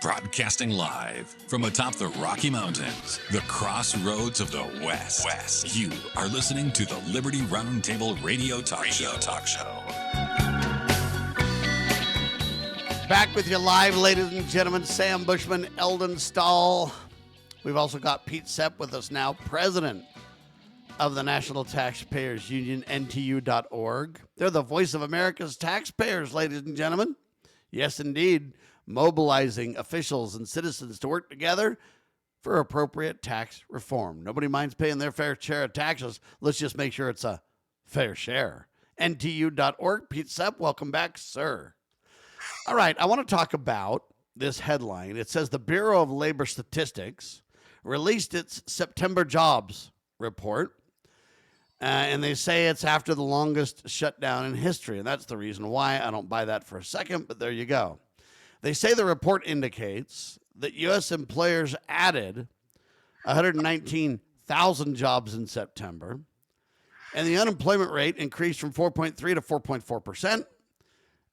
Broadcasting live from atop the Rocky Mountains, the crossroads of the West. You are listening to the Liberty RoundTable Radio Talk Show. Back with you live, ladies and gentlemen. Sam Bushman, Eldon Stahl. We've also got Pete Sepp with us now, president of the National Taxpayers Union, NTU.org. They're the voice of America's taxpayers, ladies and gentlemen. Yes, indeed, mobilizing officials and citizens to work together for appropriate tax reform. Nobody minds paying their fair share of taxes. Let's just make sure it's a fair share. NTU.org. Pete Sepp, welcome back, sir. All right, I want to talk about this headline. It says the Bureau of Labor Statistics released its September jobs report, and they say it's after the longest shutdown in history, and that's the reason why. I don't buy that for a second, but there you go. They say the report indicates that U.S. employers added 119,000 jobs in September, and the unemployment rate increased from 4.3 to 4.4%.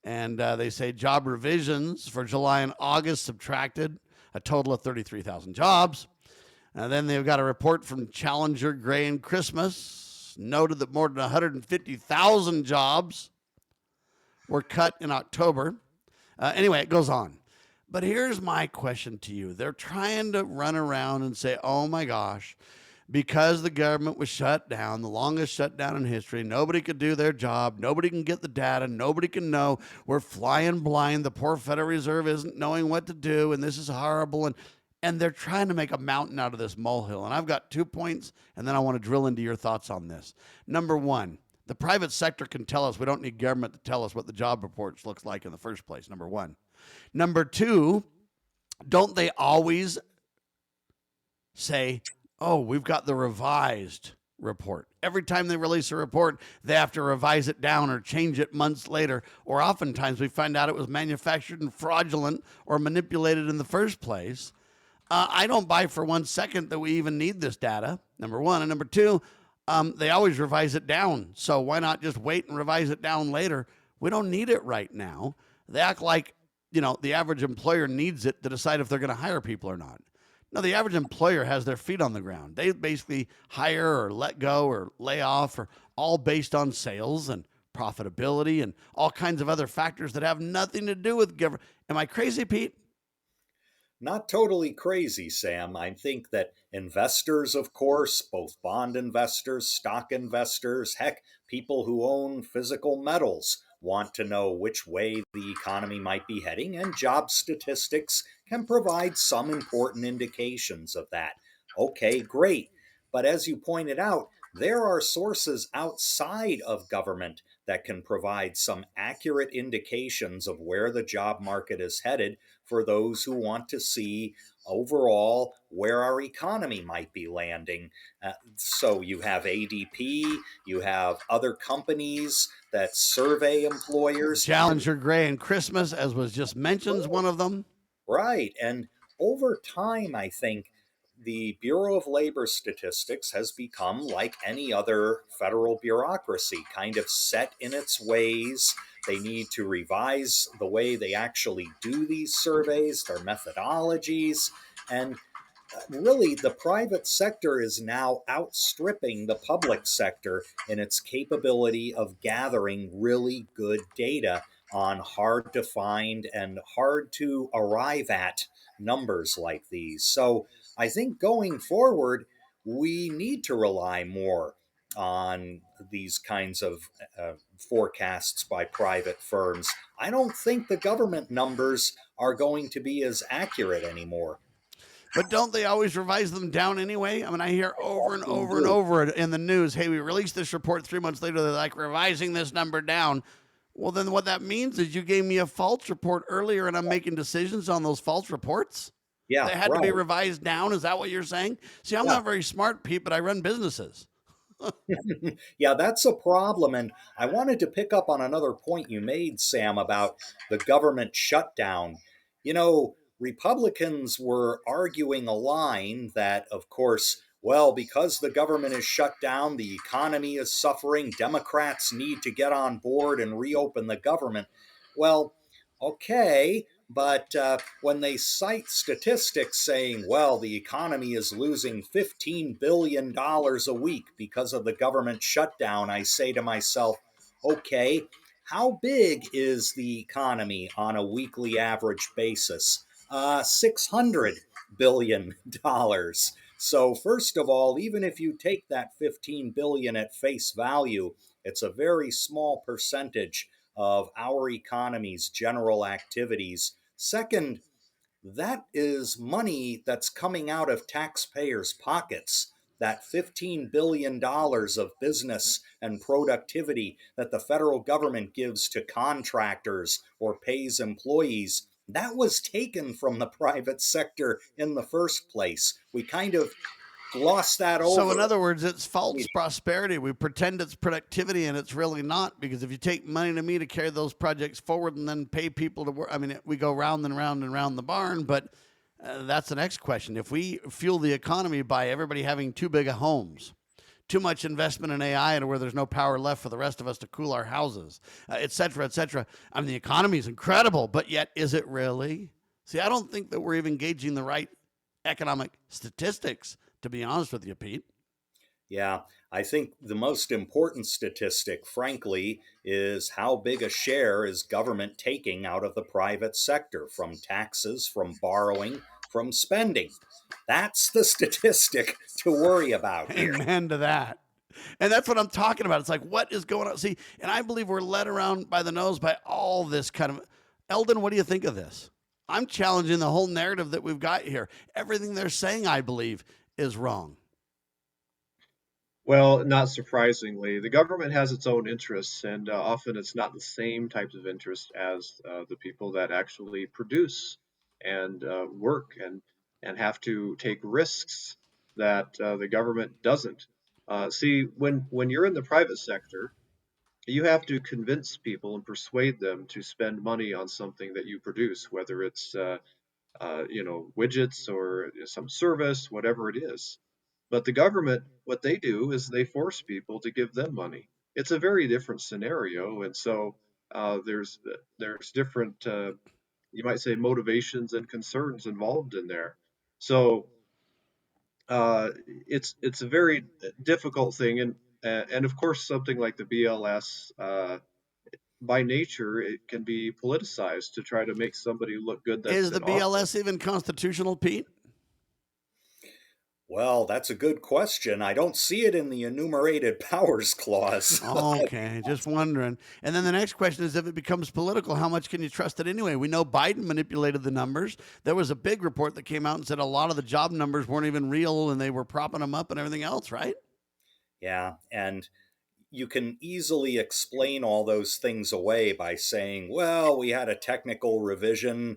And they say job revisions for July and August subtracted a total of 33,000 jobs. And then they've got a report from Challenger, Gray, and Christmas, noted that more than 150,000 jobs were cut in October. Anyway, it goes on. But here's my question to you. They're trying to run around and say, oh my gosh, because the government was shut down, the longest shutdown in history, nobody could do their job, nobody can get the data, nobody can know, we're flying blind, the poor Federal Reserve isn't knowing what to do, and this is horrible, and they're trying to make a mountain out of this molehill. And I've got 2 points, and then I want to drill into your thoughts on this. Number one, the private sector can tell us. We don't need government to tell us what the job reports looks like in the first place, number one. Number two, don't they always say, oh, we've got the revised report? Every time they release a report, they have to revise it down or change it months later. Or oftentimes we find out it was manufactured and fraudulent or manipulated in the first place. I don't buy for 1 second that we even need this data, number one. And number two, they always revise it down. So why not just wait and revise it down later? We don't need it right now. They act like, the average employer needs it to decide if they're going to hire people or not. No, the average employer has their feet on the ground. They basically hire or let go or lay off, or all based on sales and profitability and all kinds of other factors that have nothing to do with government. Am I crazy, Pete? Not totally crazy, Sam. I think that investors, of course, both bond investors, stock investors, heck, people who own physical metals want to know which way the economy might be heading, and job statistics can provide some important indications of that. Okay, great. But as you pointed out, there are sources outside of government that can provide some accurate indications of where the job market is headed for those who want to see overall where our economy might be landing. So you have ADP, you have other companies that survey employers. Challenger, Gray, and Christmas, as was just mentioned, is one of them. Right. And over time, I think the Bureau of Labor Statistics has become, like any other federal bureaucracy, kind of set in its ways. They need to revise the way they actually do these surveys, their methodologies, and really the private sector is now outstripping the public sector in its capability of gathering really good data on hard to find and hard to arrive at numbers like these. So I think going forward, we need to rely more on these kinds of forecasts by private firms. I don't think the government numbers are going to be as accurate anymore. But don't they always revise them down anyway? I mean, I hear over and over and over in the news, hey, we released this report 3 months later, they're like revising this number down. Well, then what that means is you gave me a false report earlier and I'm making decisions on those false reports? Yeah, they had to be revised down? Is that what you're saying? See, I'm not very smart, Pete, but I run businesses. Yeah, that's a problem. And I wanted to pick up on another point you made, Sam, about the government shutdown. Republicans were arguing a line that, of course, well, because the government is shut down, the economy is suffering, Democrats need to get on board and reopen the government. Well, okay, But when they cite statistics saying, well, the economy is losing $15 billion a week because of the government shutdown, I say to myself, okay, how big is the economy on a weekly average basis? $600 billion. So, first of all, even if you take that 15 billion at face value, it's a very small percentage of our economy's general activities. Second, that is money that's coming out of taxpayers' pockets. That $15 billion of business and productivity that the federal government gives to contractors or pays employees, that was taken from the private sector in the first place. We kind of gloss that So, in over. other words, it's false prosperity. We pretend it's productivity and it's really not, because if you take money to me to carry those projects forward and then pay people to work, I mean, we go round and round and round the barn. But that's the next question. If we fuel the economy by everybody having too big of homes, too much investment in AI, and where there's no power left for the rest of us to cool our houses, et cetera, et cetera. I mean, the economy is incredible, but yet, is it really? See, I don't think that we're even gauging the right economic statistics, to be honest with you, Pete. Yeah, I think the most important statistic, frankly, is how big a share is government taking out of the private sector from taxes, from borrowing, from spending. That's the statistic to worry about here. Amen to that. And that's what I'm talking about. It's like, what is going on? See, and I believe we're led around by the nose by all this kind of. Eldon, what do you think of this? I'm challenging the whole narrative that we've got here. Everything they're saying, I believe, is wrong. Well, not surprisingly, the government has its own interests, and often it's not the same types of interests as the people that actually produce and work and have to take risks that the government doesn't. See, when you're in the private sector, you have to convince people and persuade them to spend money on something that you produce, whether it's widgets or some service, whatever it is. But the government, what they do is they force people to give them money. It's a very different scenario, and so there's different, you might say, motivations and concerns involved in there. So it's a very difficult thing, and of course something like the BLS. By nature, it can be politicized to try to make somebody look good that's Is the in office. BLS even constitutional, Pete? Well, that's a good question. I don't see it in the enumerated powers clause. Okay, just wondering. And then the next question is, if it becomes political, how much can you trust it anyway? We know Biden manipulated the numbers. There was a big report that came out and said a lot of the job numbers weren't even real and they were propping them up and everything else, right? Yeah, and you can easily explain all those things away by saying, well, we had a technical revision.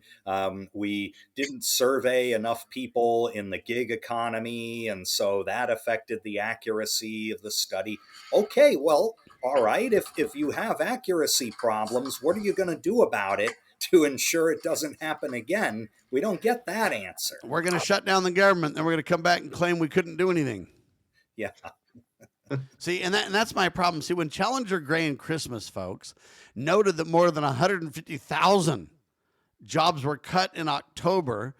We didn't survey enough people in the gig economy, and so that affected the accuracy of the study. Okay, well, all right, if you have accuracy problems, what are you going to do about it to ensure it doesn't happen again? We don't get that answer. We're going to shut down the government, then we're going to come back and claim we couldn't do anything. Yeah. See, and that's my problem. See, when Challenger Gray and Christmas, folks, noted that more than 150,000 jobs were cut in October,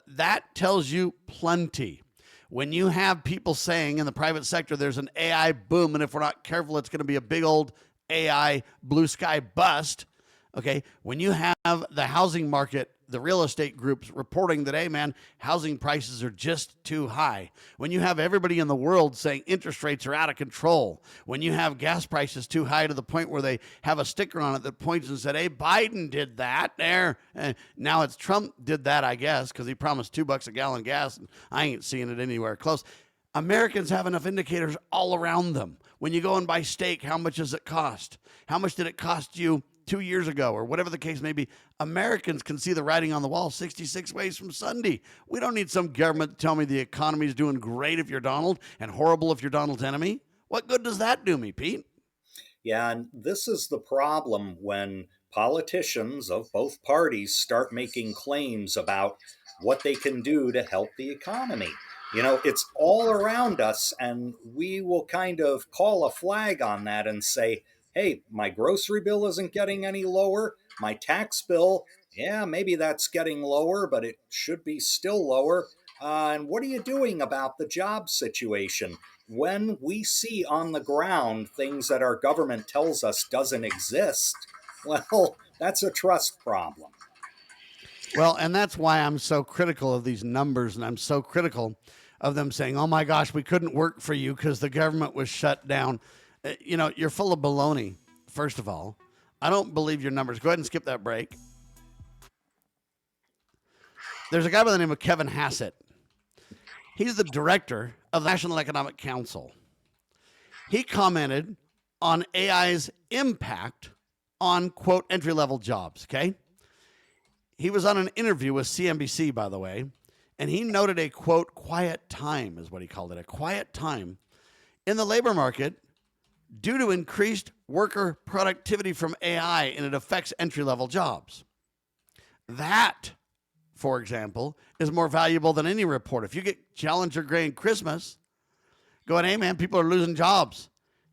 that tells you plenty. When you have people saying in the private sector there's an AI boom, and if we're not careful, it's going to be a big old AI blue sky bust. Okay, when you have the housing market, the real estate groups reporting that, hey, man, housing prices are just too high. When you have everybody in the world saying interest rates are out of control. When you have gas prices too high to the point where they have a sticker on it that points and said, hey, Biden did that there. Now it's Trump did that, I guess, because he promised $2 a gallon gas, and I ain't seeing it anywhere close. Americans have enough indicators all around them. When you go and buy steak, how much does it cost? How much did it cost you 2 years ago, or whatever the case may be? Americans can see the writing on the wall 66 ways from Sunday. We don't need some government to tell me the economy is doing great if you're Donald and horrible if you're Donald's enemy. What good does that do me, Pete? Yeah, and this is the problem when politicians of both parties start making claims about what they can do to help the economy. You know, it's all around us, and we will kind of call a flag on that and say, hey, my grocery bill isn't getting any lower. My tax bill Yeah, maybe that's getting lower, but it should be still lower. And what are you doing about the job situation? When we see on the ground things that our government tells us doesn't exist, well, that's a trust problem. Well, and that's why I'm so critical of these numbers, and I'm so critical of them saying, "Oh my gosh, we couldn't work for you because the government was shut down." You're full of baloney. First of all, I don't believe your numbers. Go ahead and skip that break. There's a guy by the name of Kevin Hassett. He's the director of the National Economic Council. He commented on AI's impact on, quote, entry level jobs. Okay. He was on an interview with CNBC, by the way, and he noted a, quote, quiet time is what he called it, a quiet time in the labor market due to increased worker productivity from AI, and it affects entry level jobs. That, for example, is more valuable than any report. If you get Challenger Gray and Christmas going, hey, man, people are losing jobs.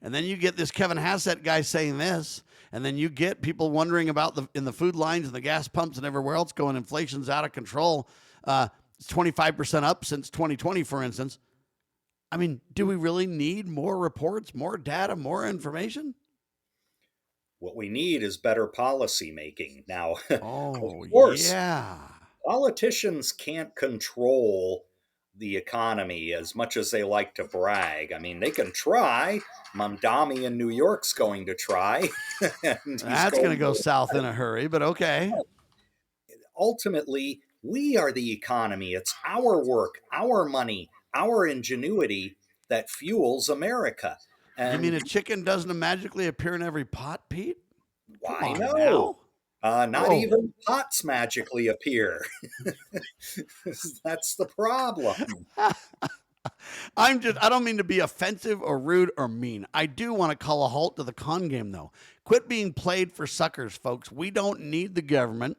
And then you get this Kevin Hassett guy saying this, and then you get people wondering about in the food lines and the gas pumps and everywhere else going, inflation's out of control. It's 25% up since 2020, for instance. I mean, do we really need more reports, more data, more information? What we need is better policy making. Now, Oh, of course, yeah. politicians can't control the economy as much as they like to brag. I mean, they can try. Mamdani in New York's going to try. And That's going to go south in a hurry, but okay. Ultimately, we are the economy. It's our work, our money, our ingenuity that fuels America. You And mean a chicken doesn't magically appear in every pot, Pete? Come why on no? now. Not Whoa. even pots magically appear. That's the problem. I don't mean to be offensive or rude or mean. I do want to call a halt to the con game, though. Quit being played for suckers, folks. We don't need the government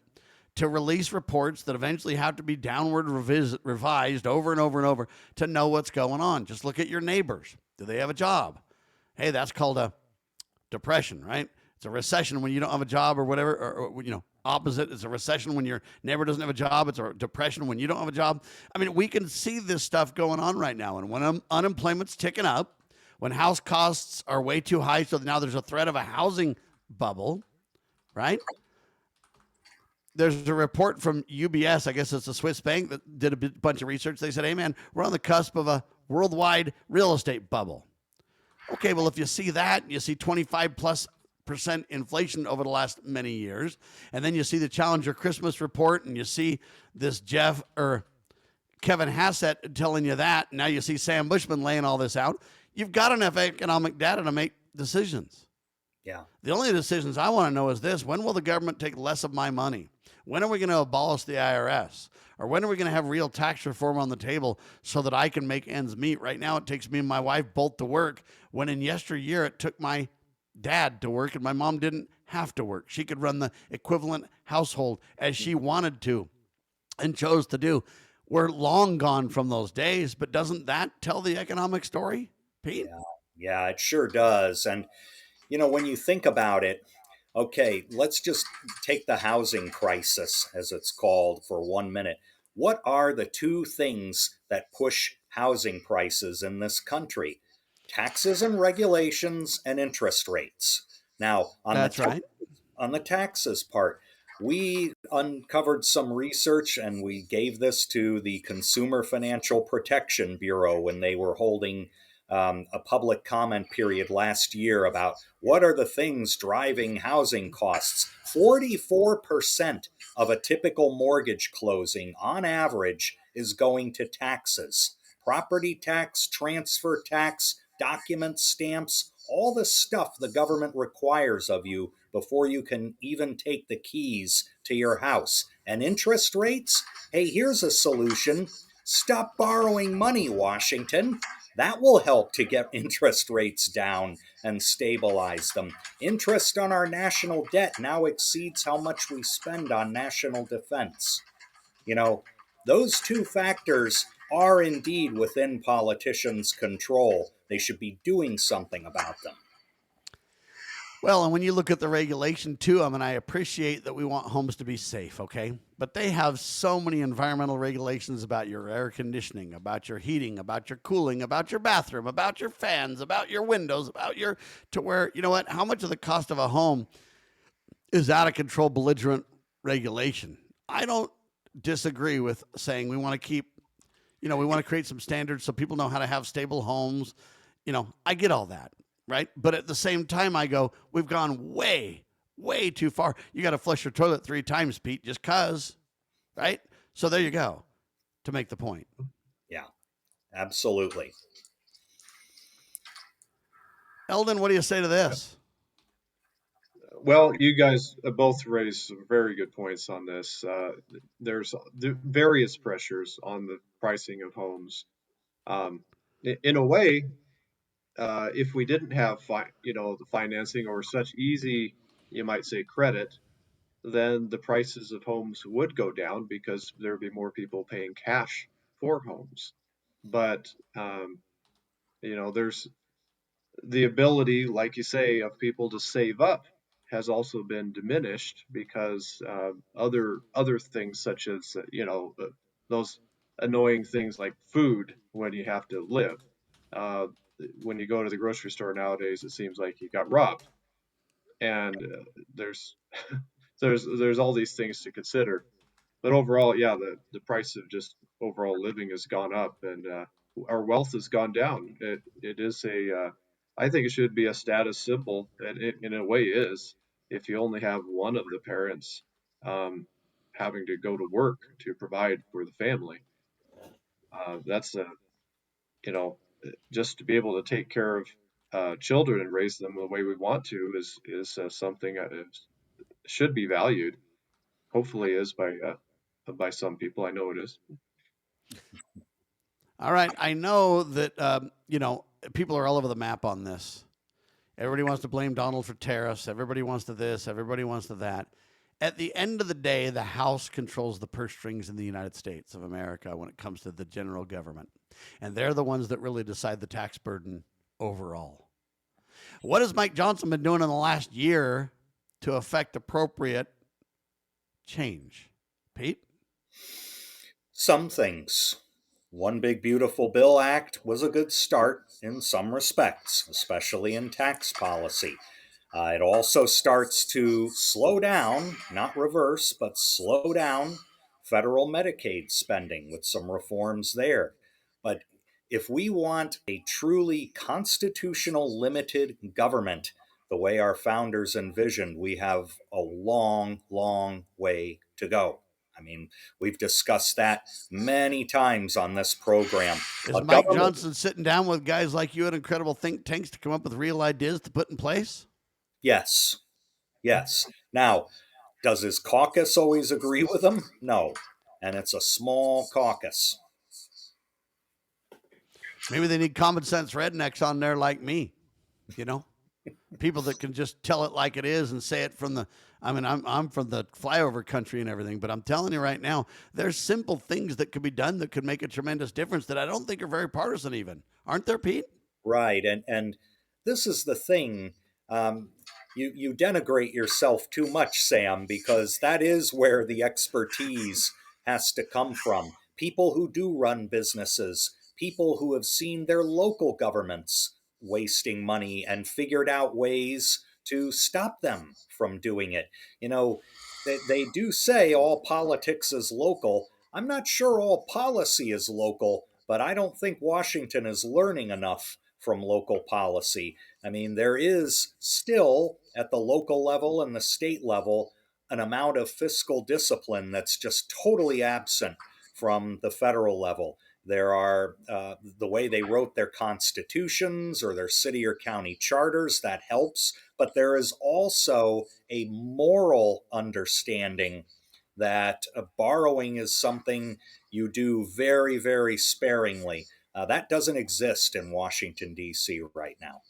to release reports that eventually have to be downward revised over and over and over to know what's going on. Just look at your neighbors. Do they have a job? Hey, that's called a depression, right? It's a recession when you don't have a job or whatever, or opposite. It's a recession when your neighbor doesn't have a job. It's a depression when you don't have a job. I mean, we can see this stuff going on right now. And when unemployment's ticking up, when house costs are way too high, so now there's a threat of a housing bubble, right? There's a report from UBS, I guess it's a Swiss bank, that did a bunch of research. They said, hey, man, we're on the cusp of a worldwide real estate bubble. Okay, well, if you see that, you see 25+% inflation over the last many years, and then you see the Challenger Christmas report, and you see this Kevin Hassett telling you that. Now you see Sam Bushman laying all this out. You've got enough economic data to make decisions. Yeah. The only decisions I want to know is this: when will the government take less of my money? When are we going to abolish the IRS? Or when are we going to have real tax reform on the table so that I can make ends meet? Right now, it takes me and my wife both to work, when in yesteryear, it took my dad to work and my mom didn't have to work. She could run the equivalent household as she wanted to and chose to do. We're long gone from those days, but doesn't that tell the economic story, Pete? Yeah, it sure does. And, when you think about it, okay, let's just take the housing crisis, as it's called, for 1 minute. What are the two things that push housing prices in this country? Taxes and regulations and interest rates. Now, That's right. on the taxes part, we uncovered some research and we gave this to the Consumer Financial Protection Bureau when they were holding a public comment period last year about what are the things driving housing costs. 44% of a typical mortgage closing on average is going to taxes. Property tax, transfer tax, document stamps, all the stuff the government requires of you before you can even take the keys to your house. And interest rates? Hey, here's a solution. Stop borrowing money, Washington. That will help to get interest rates down and stabilize them. Interest on our national debt now exceeds how much we spend on national defense. Those two factors are indeed within politicians' control. They should be doing something about them. Well, and when you look at the regulation too, I mean, I appreciate that we want homes to be safe, okay? But they have so many environmental regulations about your air conditioning, about your heating, about your cooling, about your bathroom, about your fans, about your windows, about your, to where, you know what, how much of the cost of a home is out of control, belligerent regulation? I don't disagree with saying we want to keep, we want to create some standards so people know how to have stable homes. I get all that. Right. But at the same time, I go, we've gone way, way too far. You got to flush your toilet 3 times, Pete, just cause. Right. So there you go, to make the point. Yeah, absolutely. Eldon, what do you say to this? Well, you guys both raised some very good points on this. There's various pressures on the pricing of homes. In a way, if we didn't have the financing or such easy, you might say, credit, then the prices of homes would go down because there would be more people paying cash for homes. But there's the ability, like you say, of people to save up has also been diminished because other things such as those annoying things like food when you have to live. Uh, when you go to the grocery store nowadays, it seems like you got robbed, and there's there's all these things to consider. But overall, yeah, the price of just overall living has gone up, and our wealth has gone down. It is I think it should be a status symbol, and it in a way is. If you only have one of the parents having to go to work to provide for the family, that's you know, just to be able to take care of children and raise them the way we want to is something that should be valued. Hopefully, is by some people. I know it is. All right. I know that, people are all over the map on this. Everybody wants to blame Donald for tariffs. Everybody wants to this. Everybody wants to that. At the end of the day, the House controls the purse strings in the United States of America when it comes to the general government. And they're the ones that really decide the tax burden overall. What has Mike Johnson been doing in the last year to affect appropriate change? Pete? Some things. One Big Beautiful Bill Act was a good start in some respects, especially in tax policy. It also starts to slow down, not reverse, but slow down federal Medicaid spending with some reforms there. But if we want a truly constitutional limited government, the way our founders envisioned, we have a long, long way to go. I mean, we've discussed that many times on this program. Is Mike Johnson sitting down with guys like you at incredible think tanks to come up with real ideas to put in place? Yes. Yes. Now, does his caucus always agree with him? No. And it's a small caucus. Maybe they need common sense rednecks on there like me, people that can just tell it like it is and say it from the, I'm from the flyover country and everything, but I'm telling you right now, there's simple things that could be done that could make a tremendous difference that I don't think are very partisan even. Aren't there, Pete? Right. And this is the thing. You denigrate yourself too much, Sam, because that is where the expertise has to come from. People who do run businesses, people who have seen their local governments wasting money and figured out ways to stop them from doing it. They do say all politics is local. I'm not sure all policy is local, but I don't think Washington is learning enough from local policy. I mean, there is still at the local level and the state level an amount of fiscal discipline that's just totally absent from the federal level. There are the way they wrote their constitutions or their city or county charters, that helps. But there is also a moral understanding that borrowing is something you do very, very sparingly. That doesn't exist in Washington, D.C. right now.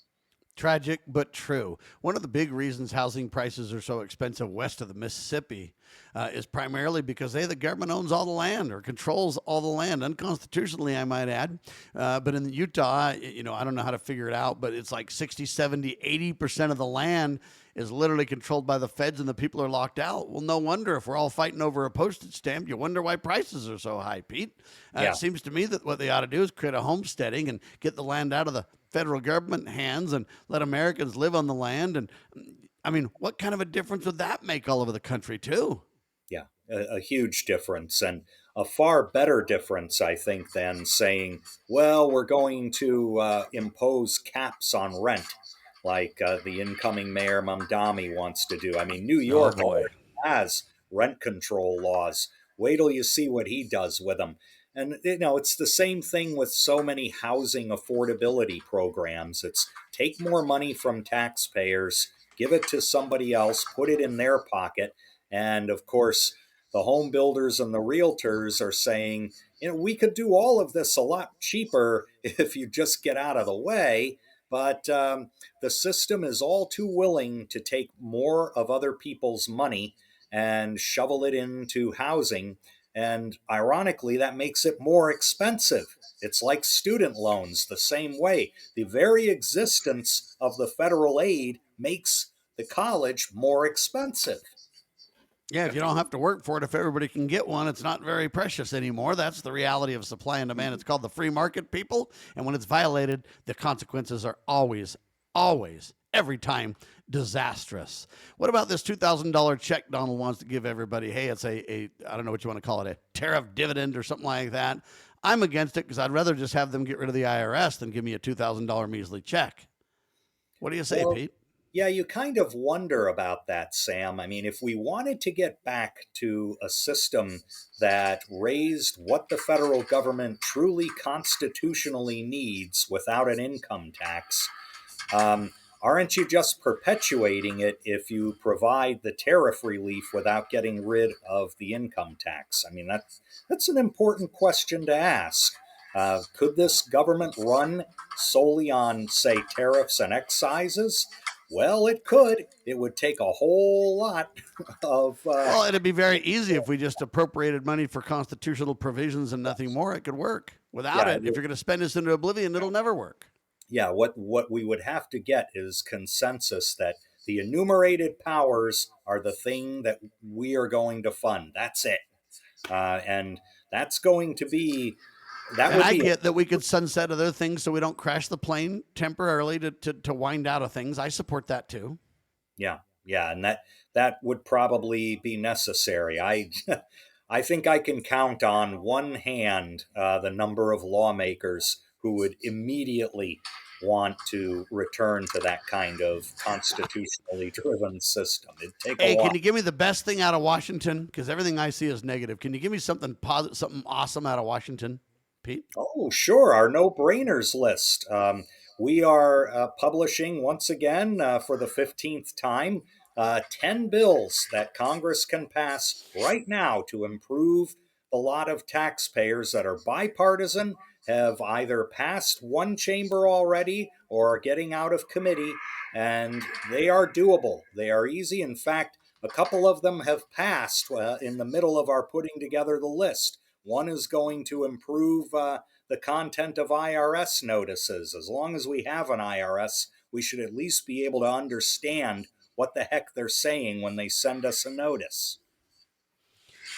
Tragic, but true. One of the big reasons housing prices are so expensive west of the Mississippi is primarily because the government owns all the land or controls all the land, unconstitutionally, I might add. But in Utah, I don't know how to figure it out, but it's like 60, 70, 80% of the land is literally controlled by the feds and the people are locked out. Well, no wonder if we're all fighting over a postage stamp, you wonder why prices are so high, Pete. It seems to me that what they ought to do is create a homesteading and get the land out of the federal government hands and let Americans live on the land. And I mean, what kind of a difference would that make all over the country too? Yeah, a huge difference, and a far better difference, I think, than saying, well, we're going to impose caps on rent like the incoming mayor Mamdani wants to do. I mean, New Oh York boy. already has rent control laws. Wait till you see what he does with them. And, it's the same thing with so many housing affordability programs. It's take more money from taxpayers, give it to somebody else, put it in their pocket. And of course, the home builders and the realtors are saying, we could do all of this a lot cheaper if you just get out of the way. But the system is all too willing to take more of other people's money and shovel it into housing. And ironically, that makes it more expensive. It's like student loans the same way. The very existence of the federal aid makes the college more expensive. Yeah, if you don't have to work for it, if everybody can get one, it's not very precious anymore. That's the reality of supply and demand. It's called the free market, people. And when it's violated, the consequences are always, every time disastrous. What about this $2,000 check Donald wants to give everybody? Hey, it's I don't know what you want to call it, a tariff dividend or something like that. I'm against it because I'd rather just have them get rid of the IRS than give me a $2,000 measly check. What do you say, Pete? Yeah, you kind of wonder about that, Sam. I mean, if we wanted to get back to a system that raised what the federal government truly constitutionally needs without an income tax, aren't you just perpetuating it if you provide the tariff relief without getting rid of the income tax? I mean, that's an important question to ask. Could this government run solely on, say, tariffs and excises? Well, it could. It would take a whole lot of. Well, it'd be very easy if we just appropriated money for constitutional provisions and nothing more. It could work. Without it, if you're going to spend this into oblivion, it'll never work. Yeah, what we would have to get is consensus that the enumerated powers are the thing that we are going to fund. That's it. And that's going to be. I get that we could sunset other things so we don't crash the plane temporarily to wind out of things. I support that too. Yeah, and that would probably be necessary. I think I can count on one hand the number of lawmakers who would immediately want to return to that kind of constitutionally driven system. It'd take a lot. Can you give me the best thing out of Washington? Because everything I see is negative. Can you give me something positive, something awesome out of Washington, Pete? Oh, sure. Our no-brainers list. We are publishing once again for the 15th time 10 bills that Congress can pass right now to improve the lot of taxpayers that are bipartisan, have either passed one chamber already or are getting out of committee, and they are doable. They are easy. In fact, a couple of them have passed in the middle of our putting together the list. One is going to improve the content of IRS notices. As long as we have an IRS, we should at least be able to understand what the heck they're saying when they send us a notice.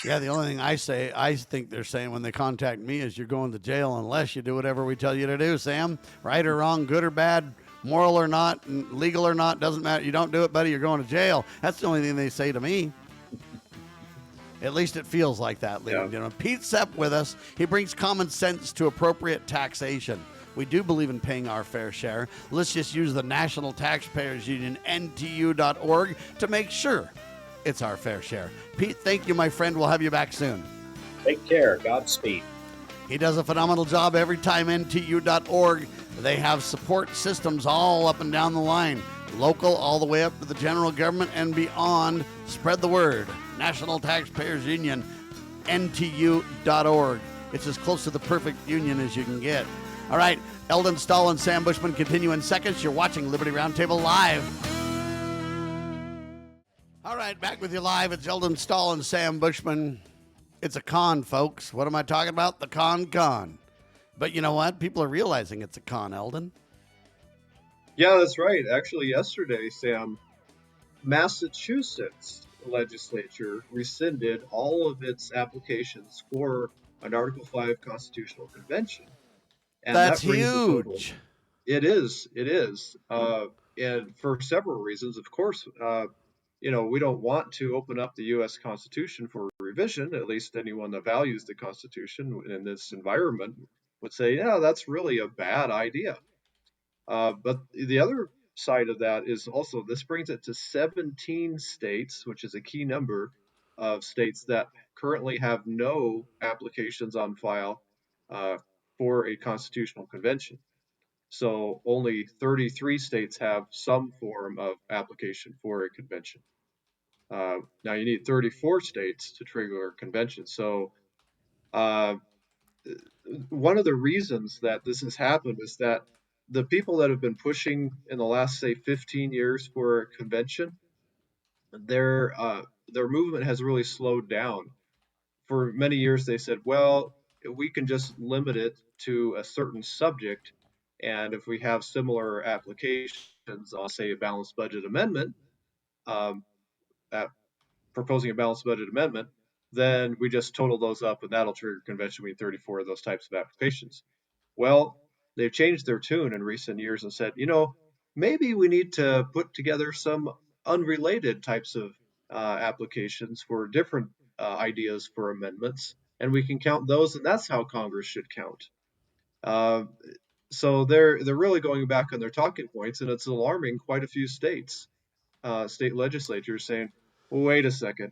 Yeah, the only thing I think they're saying when they contact me is you're going to jail unless you do whatever we tell you to do, Sam. Right or wrong, good or bad, moral or not, legal or not, doesn't matter. You don't do it, buddy, you're going to jail. That's the only thing they say to me. At least it feels like that, ladies and gentlemen. Pete Sepp with us. He brings common sense to appropriate taxation. We do believe in paying our fair share. Let's just use the National Taxpayers Union, NTU.org, to make sure it's our fair share. Pete, thank you, my friend. We'll have you back soon. Take care. Godspeed. He does a phenomenal job every time. NTU.org. They have support systems all up and down the line. Local all the way up to the general government and beyond. Spread the word. National Taxpayers Union, NTU.org. It's as close to the perfect union as you can get. All right, Eldon Stahl and Sam Bushman continue in seconds. You're watching Liberty RoundTable Live. All right, back with you live. It's Eldon Stahl and Sam Bushman. It's a con, folks. What am I talking about? The con. But you know what? People are realizing it's a con, Eldon. Yeah, that's right. Actually, yesterday, Sam, Massachusetts legislature rescinded all of its applications for an Article 5 constitutional convention. And That's that brings the total. huge. It is. And for several reasons, of course, we don't want to open up the U.S. Constitution for revision. At least anyone that values the Constitution in this environment would say, yeah, that's really a bad idea. But the other side of that is also this brings it to 17 states, which is a key number of states that currently have no applications on file uh, for a constitutional convention. So only 33 states have some form of application for a convention. Now you need 34 states to trigger a convention. So uh, one of the reasons that this has happened is that the people that have been pushing in the last, say, 15 years for a convention, their movement has really slowed down. For many years, they said, well, we can just limit it to a certain subject. And if we have similar applications on, say, a balanced budget amendment, um, proposing a balanced budget amendment, then we just total those up and that'll trigger convention. We need 34 of those types of applications. Well, they've changed their tune in recent years and said, maybe we need to put together some unrelated types of applications for different ideas for amendments, and we can count those, and that's how Congress should count. Uh, so they're really going back on their talking points, and it's alarming quite a few states, state legislatures saying, well, wait a second,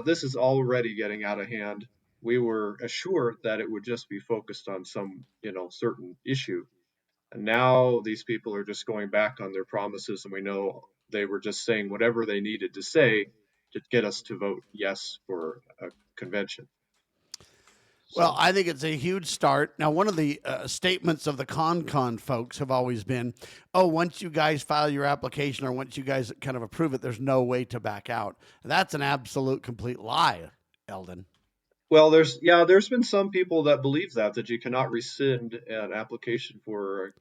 this is already getting out of hand. We were assured that it would just be focused on some, certain issue. And now these people are just going back on their promises, and we know they were just saying whatever they needed to say to get us to vote yes for a convention. Well, So, I think it's a huge start. Now, one of the statements of the con folks have always been, oh, once you guys file your application or once you guys kind of approve it, there's no way to back out. That's an absolute complete lie, Eldon. well, there's been some people that believe that you cannot rescind an application for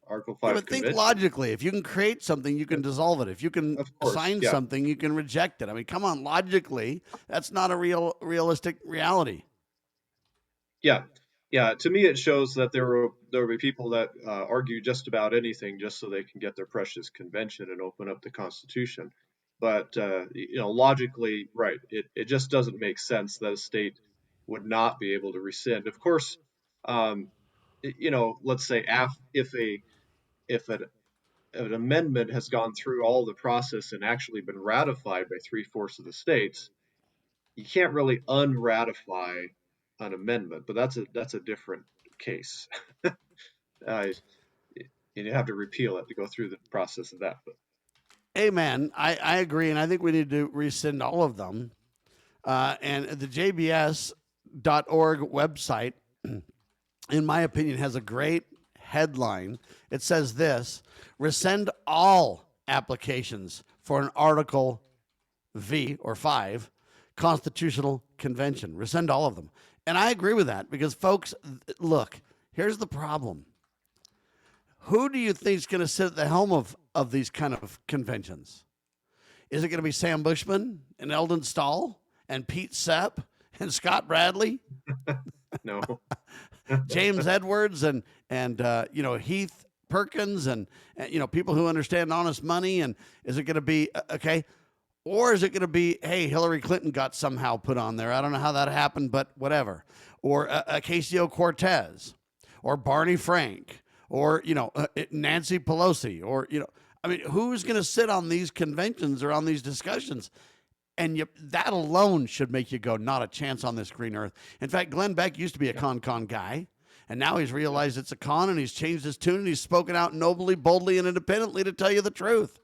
Article Yeah, 5 but think convention. logically. If you can create something, you can dissolve it. If you can Of course, sign yeah. something, you can reject it. I mean, come on, logically, that's not a realistic reality. Yeah, yeah. To me, it shows that there will be people that argue just about anything just so they can get their precious convention and open up the Constitution. But logically, right? It just doesn't make sense that a state would not be able to rescind. Of course, um, let's say if an amendment has gone through all the process and actually been ratified by 3/4 of the states, you can't really unratify an amendment, but that's a different case. uh, you have to repeal it to go through the process of that. But Amen. I agree, and I think we need to rescind all of them. And the JBS.org website, in my opinion, has a great headline. It says this: rescind all applications for an Article V or 5 constitutional convention. Rescind all of them. And I agree with that because, folks, look, here's the problem. Who do you think is going to sit at the helm of these kind of conventions? Is it going to be Sam Bushman and Eldon Stahl and Pete Sepp and Scott Bradley, no, James Edwards and Heath Perkins and people who understand honest money? And is it going to be okay? Or is it going to be, hey, Hillary Clinton got somehow put on there? I don't know how that happened, but whatever. Or Ocasio-Cortez, or Barney Frank, or Nancy Pelosi, or I mean, who's going to sit on these conventions or on these discussions? And that alone should make you go, not a chance on this green earth. In fact, Glenn Beck used to be a con guy, and now he's realized it's a con, and he's changed his tune, and he's spoken out nobly, boldly, and independently to tell you the truth.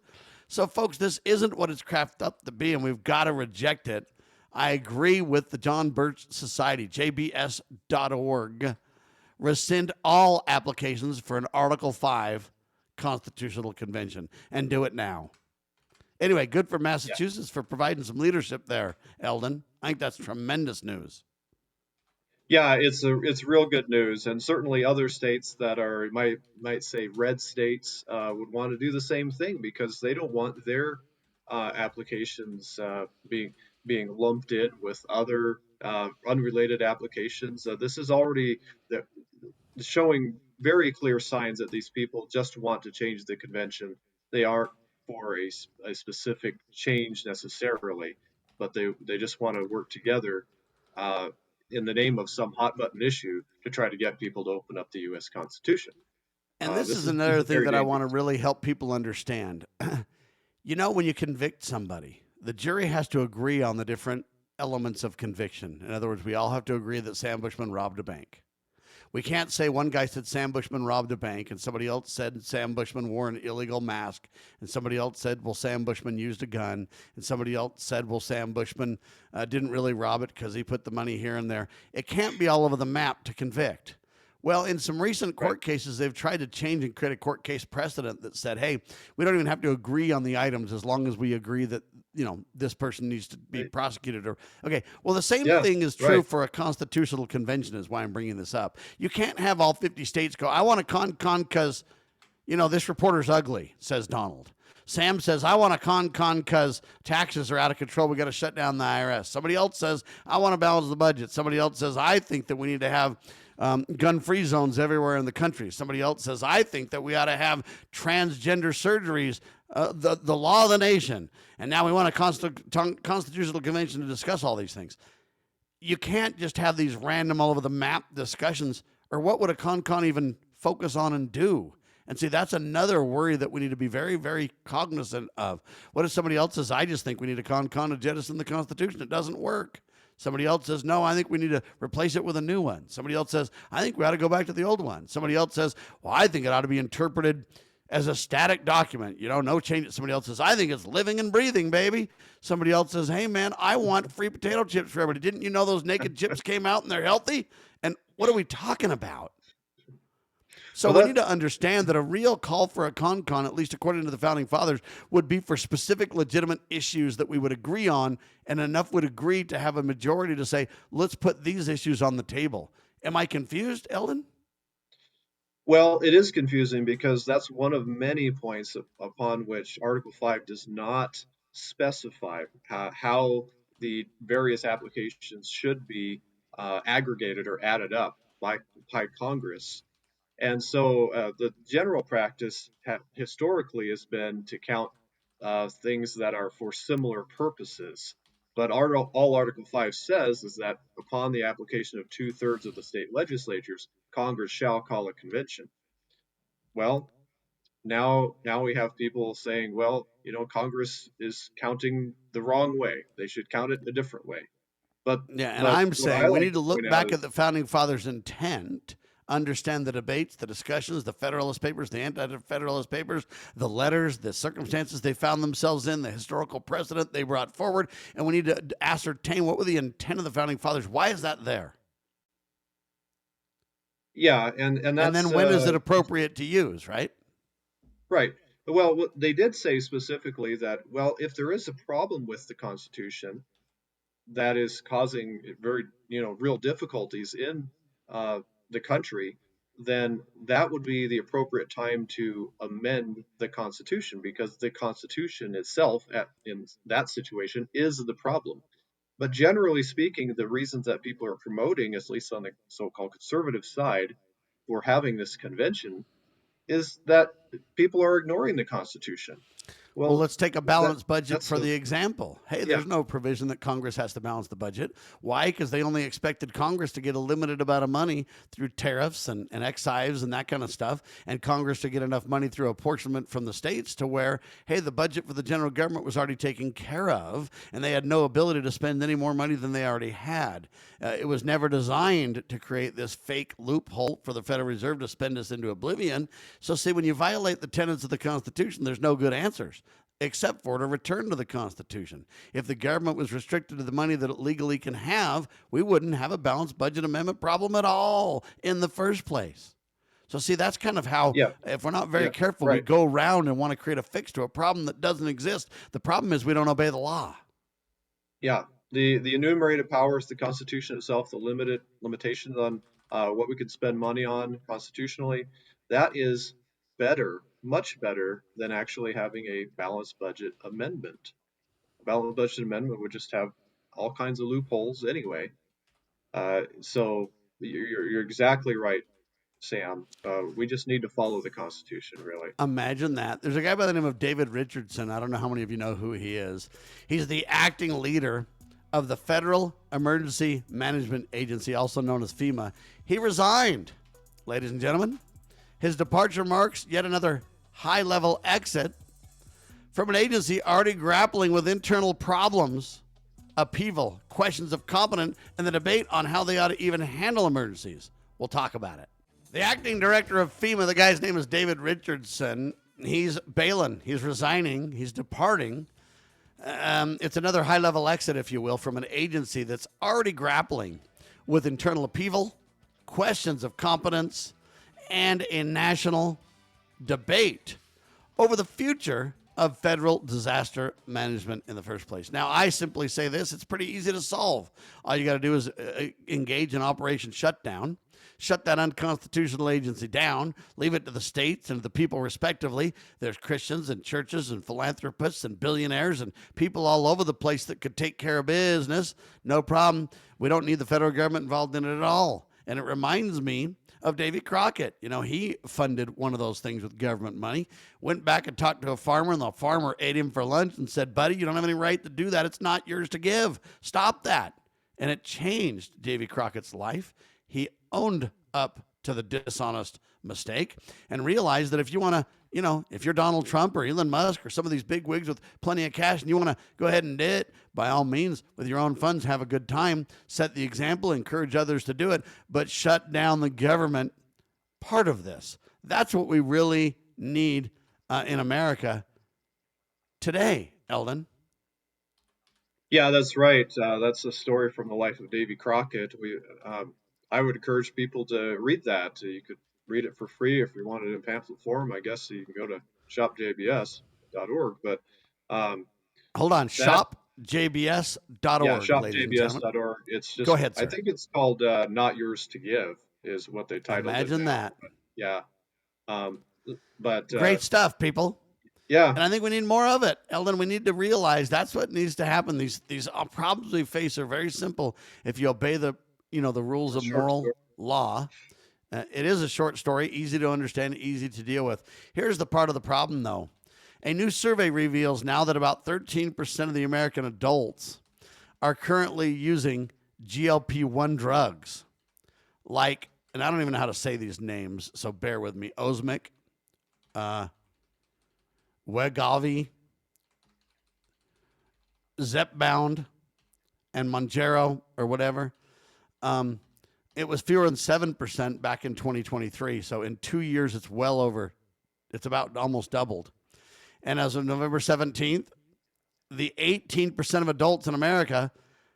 So, folks, this isn't what it's crafted up to be, and we've got to reject it. I agree with the John Birch Society, jbs.org. Rescind all applications for an Article 5 constitutional convention, and do it now. Anyway, good for Massachusetts for providing some leadership there, Eldon. I think that's tremendous news. yeah, it's real good news, and certainly other states that are might say red states would want to do the same thing because they don't want their applications being lumped in with other unrelated applications. This is already showing very clear signs that these people just want to change the convention. They aren't for a specific change necessarily, but they just want to work together uh, in the name of some hot button issue to try to get people to open up the U.S. Constitution. And this is This another is thing very that I want to dangerous. really help people understand. When you convict somebody, the jury has to agree on the different elements of conviction. In other words, we all have to agree that Sam Bushman robbed a bank. We can't say one guy said Sam Bushman robbed a bank and somebody else said Sam Bushman wore an illegal mask and somebody else said, well, Sam Bushman used a gun and somebody else said, well, Sam Bushman didn't really rob it because he put the money here and there. It can't be all over the map to convict. Well, in some recent court cases, they've tried to change and create a court case precedent that said, hey, we don't even have to agree on the items as long as we agree that, this person needs to be prosecuted. Okay, well, the same thing is true for a constitutional convention is why I'm bringing this up. You can't have all 50 states go, I want a con because, this reporter's ugly, says Donald. Sam says, I want a con because taxes are out of control. We got to shut down the IRS. Somebody else says, I want to balance the budget. Somebody else says, I think that we need to have gun-free zones everywhere in the country. Somebody else says, I think that we ought to have transgender surgeries, the law of the nation. And now we want a constitutional convention to discuss all these things. You can't just have these random all over the map discussions, or what would a con even focus on and do? And see, that's another worry that we need to be very, very cognizant of. What if somebody else says, I just think we need a con to jettison the Constitution? It doesn't work. Somebody else says, no, I think we need to replace it with a new one. Somebody else says, I think we ought to go back to the old one. Somebody else says, well, I think it ought to be interpreted as a static document, no change. Somebody else says, I think it's living and breathing, baby. Somebody else says, hey, man, I want free potato chips for everybody. Didn't you know those naked chips came out and they're healthy? And what are we talking about? So we need to understand that a real call for a con, at least according to the Founding Fathers, would be for specific legitimate issues that we would agree on, and enough would agree to have a majority to say, let's put these issues on the table. Am I confused, Eldon? Well, it is confusing because that's one of many points upon which Article 5 does not specify how the various applications should be aggregated or added up by Congress. And so the general practice historically has been to count things that are for similar purposes. But all Article 5 says is that upon the application of 2/3 of the state legislatures, Congress shall call a convention. Well, now we have people saying, well, Congress is counting the wrong way. They should count it a different way. But Yeah, and but I'm what I saying we like need to to look point out back is at the Founding Fathers' intent, understand the debates, the discussions, the Federalist Papers, the Anti-Federalist Papers, the letters, the circumstances they found themselves in, the historical precedent they brought forward, and we need to ascertain what were the intent of the Founding Fathers. Why is that there? yeah, and And that's then when is it appropriate to use, right? right. Well, they did say specifically that, well, if there is a problem with the Constitution that is causing very, real difficulties in the country, then that would be the appropriate time to amend the Constitution because the Constitution itself, in that situation, is the problem. But generally speaking, the reasons that people are promoting, at least on the so-called conservative side, for having this convention is that people are ignoring the Constitution. Well, Well, let's take a that balanced budget that's for a the example. Hey, yeah, there's no provision that Congress has to balance the budget. Why? Because they only expected Congress to get a limited amount of money through tariffs and excise and that kind of stuff, and Congress to get enough money through apportionment from the states to where, hey, the budget for the general government was already taken care of, and they had no ability to spend any more money than they already had. It was never designed to create this fake loophole for the Federal Reserve to spend us into oblivion. So, see, when you violate the tenets of the Constitution, there's no good answers except for to return to the Constitution. If the government was restricted to the money that it legally can have, we wouldn't have a balanced budget amendment problem at all in the first place. So see, that's kind of how, yeah, if we're not very yeah, careful, we right. go around and want to create a fix to a problem that doesn't exist. The problem is we don't obey the law. Yeah, the enumerated powers, the Constitution itself, the limitations on what we could spend money on constitutionally, that is better, much better than actually having a balanced budget amendment. balanced budget amendment would just have all kinds of loopholes anyway. So you're exactly right, Sam. We just need to follow the Constitution, really. Imagine that. There's a guy by the name of David Richardson. I don't know how many of you know who he is. He's the acting leader of the Federal Emergency Management Agency, also known as FEMA. He resigned, ladies and gentlemen. His departure marks yet another high level exit from an agency already grappling with internal problems, upheaval, questions of competence, and the debate on how they ought to even handle emergencies. We'll talk about it. The acting director of FEMA, the guy's name is David Richardson. He's bailing. He's resigning. He's departing. It's another high-level exit, if you will, from an agency that's already grappling with internal upheaval, questions of competence, and a national debate over the future of federal disaster management in the first place. Now, I simply say this, it's pretty easy to solve. All you got to do is engage in Operation Shutdown, shut that unconstitutional agency down, leave it to the states and the people respectively. There's Christians and churches and philanthropists and billionaires and people all over the place that could take care of business. No problem. We don't need the federal government involved in it at all. And it reminds me of Davy Crockett. You know, he funded one of those things with government money, went back and talked to a farmer, and the farmer ate him for lunch and said, buddy, you don't have any right to do that. It's not yours to give. Stop that. And it changed Davy Crockett's life. He owned up to the dishonest mistake and realized that if you want to, you know, if you're Donald Trump or Elon Musk or some of these big wigs with plenty of cash and you want to go ahead and do it, by all means, with your own funds, have a good time, set the example, encourage others to do it, but shut down the government part of this. That's what we really need in America today, Eldon. Yeah, that's right. That's a story from the life of Davy Crockett. I would encourage people to read that. You could read it for free if you want it in pamphlet form. I guess you can go to shopjbs.org. But um, Hold on, that, yeah, shopjbs.org, ladies and gentlemen. shopjbs.org. It's Go just, ahead, I sir. think it's called "Not Yours to Give" is what they titled it Imagine now. that. But yeah, um, but Great stuff, people. yeah, And I think we need more of it. Eldon, we need to realize that's what needs to happen. These problems we face are very simple if you obey the, you know, the rules of short moral story. law. It is a short story, easy to understand, easy to deal with. Here's the part of the problem, though. A new survey reveals now that about 13% of the American adults are currently using GLP-1 drugs, like, and I don't even know how to say these names, so bear with me, Ozempic, Wegovy, Zepbound, and Mounjaro or whatever. It was fewer than 7% back in 2023. So in 2 years, it's well over, it's about almost doubled. And as of November 17th, the 18% of adults in America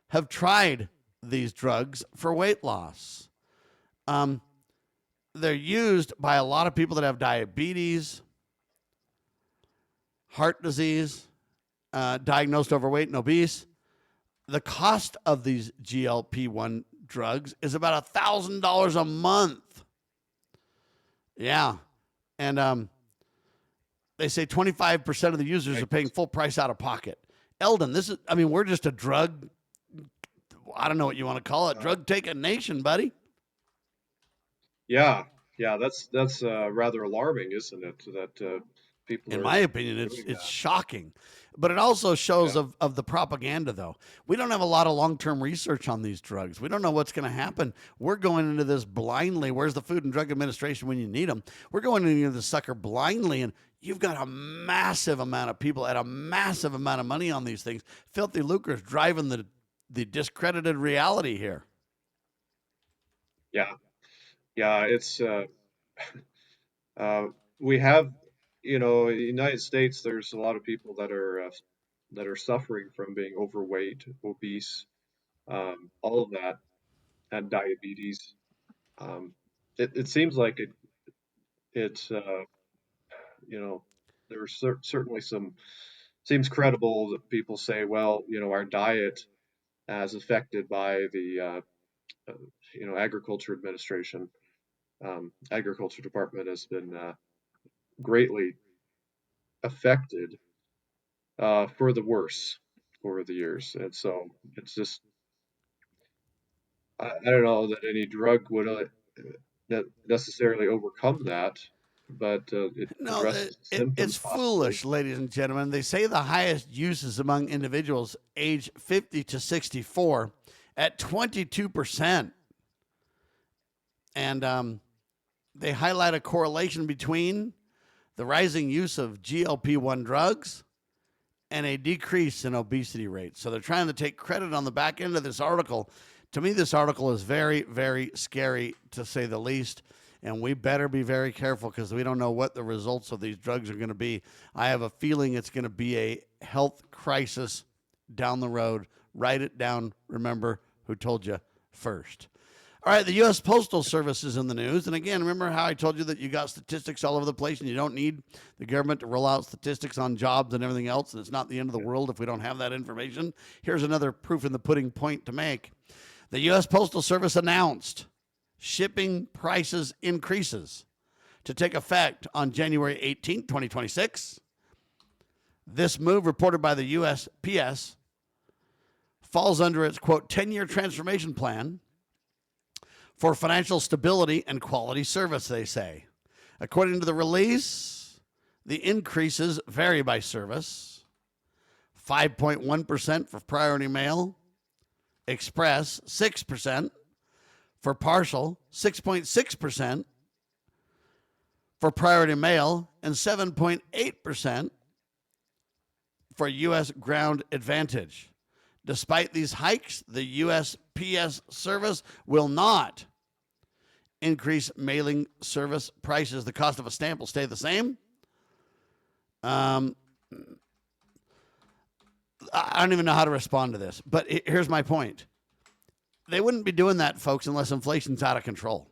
have tried these drugs for weight loss. They're used by a lot of people that have diabetes, heart disease, diagnosed overweight and obese. The cost of these GLP-1 drugs is about $1,000 a month. Yeah. And they say 25% of the users are paying full price out of pocket. Eldon, this is, I mean, we're just a drug, I don't know what you want to call it, drug taking nation, buddy. Yeah, yeah, that's rather alarming, isn't it? That people In are my opinion, doing it's that. shocking. But it also shows Yeah, of the propaganda, though. We don't have a lot of long-term research on these drugs. We don't know what's going to happen. We're going into this blindly. Where's the Food and Drug Administration when you need them? We're going into this sucker blindly, and you've got a massive amount of people at a massive amount of money on these things. Filthy lucre's driving the discredited reality here. yeah, yeah. It's uh, we have, in the United States, there's a lot of people that are suffering from being overweight, obese, all of that, and diabetes. Um, it seems like it's you know, there's certainly some seems credible that people say, well, our diet as affected by the uh, agriculture administration, agriculture department has been greatly affected for the worse. over the years. And so it's just, I don't know that any drug would necessarily overcome that, but it No, addresses the symptoms it's possibly. foolish, ladies and gentlemen. They say the highest uses among individuals age 50 to 64 at 22%. And they highlight a correlation between the rising use of GLP-1 drugs and a decrease in obesity rates. So they're trying to take credit on the back end of this article. To me, this article is very, very scary, to say the least. And we better be very careful because we don't know what the results of these drugs are going to be. I have a feeling it's going to be a health crisis down the road. Write it down. Remember who told you first. All right, the U.S. Postal Service is in the news. And again, remember how I told you that you got statistics all over the place and you don't need the government to roll out statistics on jobs and everything else, and it's not the end of the world if we don't have that information? Here's another proof in the pudding point to make. The U.S. Postal Service announced shipping prices increases to take effect on January 18, 2026. This move, reported by the USPS, falls under its, quote, 10-year transformation plan for financial stability and quality service, they say. According to the release, the increases vary by service. 5.1% for priority mail, express 6%, for parcel 6.6% for priority mail, and 7.8% for U.S. Ground Advantage. Despite these hikes, the USPS service will not increase mailing service prices. The cost of a stamp will stay the same. I don't even know how to respond to this, but here's my point. They wouldn't be doing that, folks, unless inflation's out of control.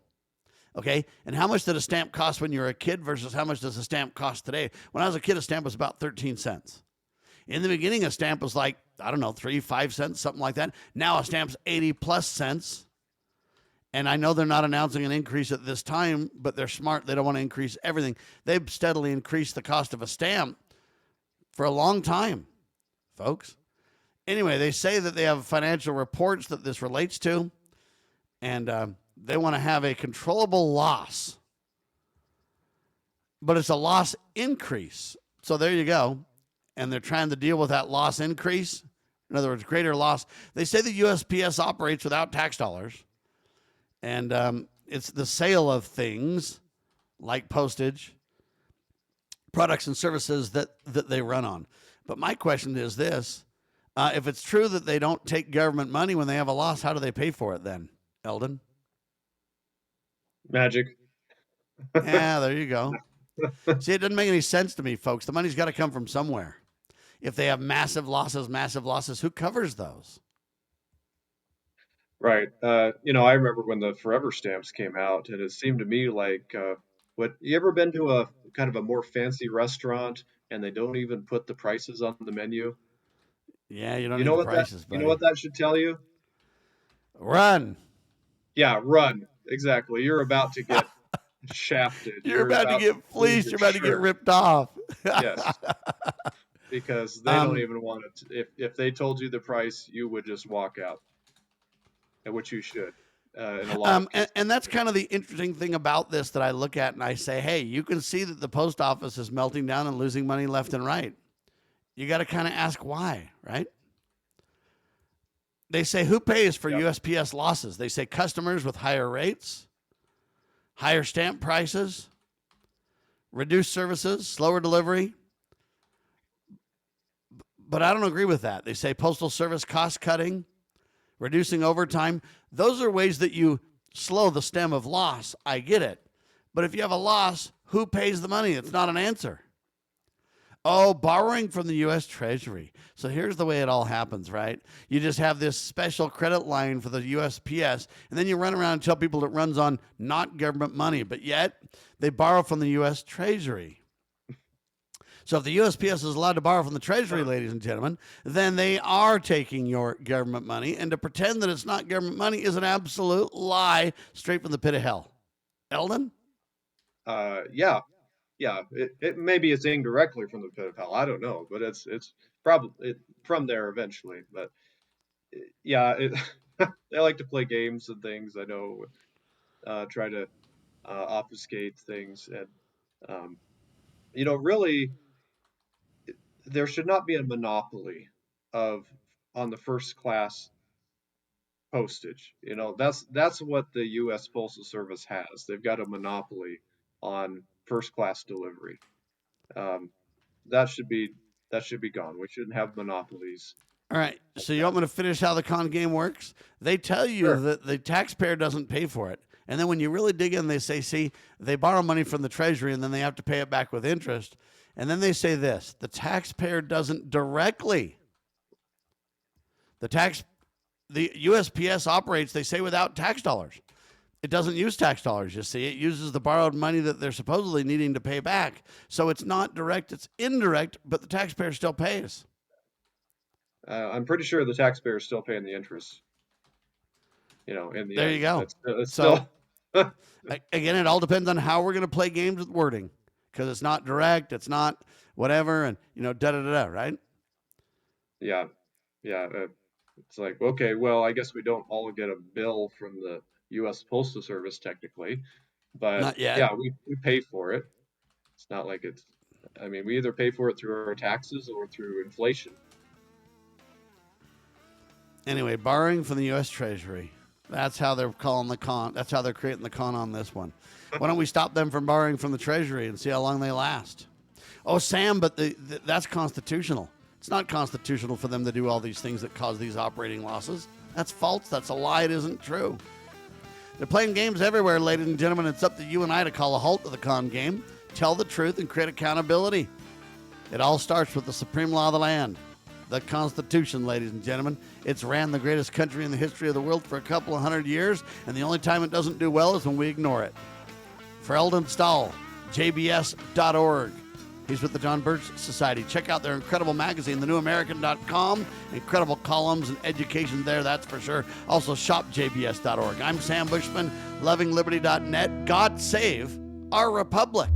Okay? And how much did a stamp cost when you were a kid versus how much does a stamp cost today? When I was a kid, a stamp was about 13 cents. In the beginning, a stamp was like, I don't know, 3-5 cents, something like that. Now a stamp's 80 plus cents. And I know they're not announcing an increase at this time, but they're smart. They don't want to increase everything. They've steadily increased the cost of a stamp for a long time, folks. Anyway, they say that they have financial reports that this relates to, and they want to have a controllable loss. But it's a loss increase. So there you go. And they're trying to deal with that loss increase. In other words, greater loss. They say the USPS operates without tax dollars. And it's the sale of things like postage, products and services that they run on. But my question is this. If it's true that they don't take government money when they have a loss, how do they pay for it then, Eldon? Magic. Yeah, there you go. See, it doesn't make any sense to me, folks. The money's got to come from somewhere. If they have massive losses, who covers those? Right. I remember when the forever stamps came out, and it seemed to me like, what you ever been to a kind of a more fancy restaurant and they don't even put the prices on the menu? Yeah, you don't You need know the what that prices, you know buddy. what that should tell you? Run. Yeah, run. Exactly. You're about to get shafted. You're You're about to about get to lose fleeced. your You're about to get shirt. ripped off. Yes, because they don't um, even want it. If they told you the price, you would just walk out, and which you should, in a lot of and, cases. and that's kind of the interesting thing about this that I look at and I say, hey, you can see that the post office is melting down and losing money left and right. You got to kind of ask why, right? They say, who pays for Yep. USPS losses? They say customers with higher rates, higher stamp prices, reduced services, slower delivery. But I don't agree with that. They say postal service cost cutting, reducing overtime. Those are ways that you slow the stem of loss. I get it. But if you have a loss, who pays the money? It's not an answer. Oh, borrowing from the U.S. Treasury. So here's the way it all happens, right? You just have this special credit line for the USPS, and then you run around and tell people it runs on not government money, but yet they borrow from the U.S. Treasury. So if the USPS is allowed to borrow from the Treasury, ladies and gentlemen, then they are taking your government money, and to pretend that it's not government money is an absolute lie straight from the pit of hell. Eldon? Yeah, yeah. It maybe it's indirectly from the pit of hell. I don't know, but it's probably from there eventually. But yeah, they like to play games and things. I know, try to obfuscate things, and really, there should not be a monopoly of on the first class postage. That's what the U.S. Postal Service has. They've got a monopoly on first class delivery. Um, that should be gone. We shouldn't have monopolies. All right. So you want me to finish how the con game works? They tell you Sure. that the taxpayer doesn't pay for it. And then when you really dig in, they say, see, they borrow money from the Treasury and then they have to pay it back with interest. And then they say this, the taxpayer doesn't directly. The USPS operates, they say, without tax dollars. It doesn't use tax dollars, you see. It uses the borrowed money that they're supposedly needing to pay back. So it's not direct, it's indirect, but the taxpayer still pays. I'm pretty sure the taxpayer is still paying the interest. In the There end. you go. It's So, still. Again, it all depends on how we're going to play games with wording, because it's not direct, it's not whatever, and da-da-da-da, right? Yeah. It's like, okay, well, I guess we don't all get a bill from the U.S. Postal Service technically, but Not yet. yeah, we pay for it. It's not like we either pay for it through our taxes or through inflation. Anyway, borrowing from the U.S. Treasury. That's how they're calling the con. That's how they're creating the con on this one. Why don't we stop them from borrowing from the Treasury and see how long they last? Oh, Sam, but that's constitutional. It's not constitutional for them to do all these things that cause these operating losses. That's false. That's a lie. It isn't true. They're playing games everywhere, ladies and gentlemen. It's up to you and I to call a halt to the con game, tell the truth, and create accountability. It all starts with the supreme law of the land, the Constitution, ladies and gentlemen. It's ran the greatest country in the history of the world for a couple of 100 years, and the only time it doesn't do well is when we ignore it. For Eldon Stahl, jbs.org. He's with the John Birch Society. Check out their incredible magazine, thenewamerican.com. Incredible columns and education there, that's for sure. Also, shopjbs.org. I'm Sam Bushman, lovingliberty.net. God save our republic.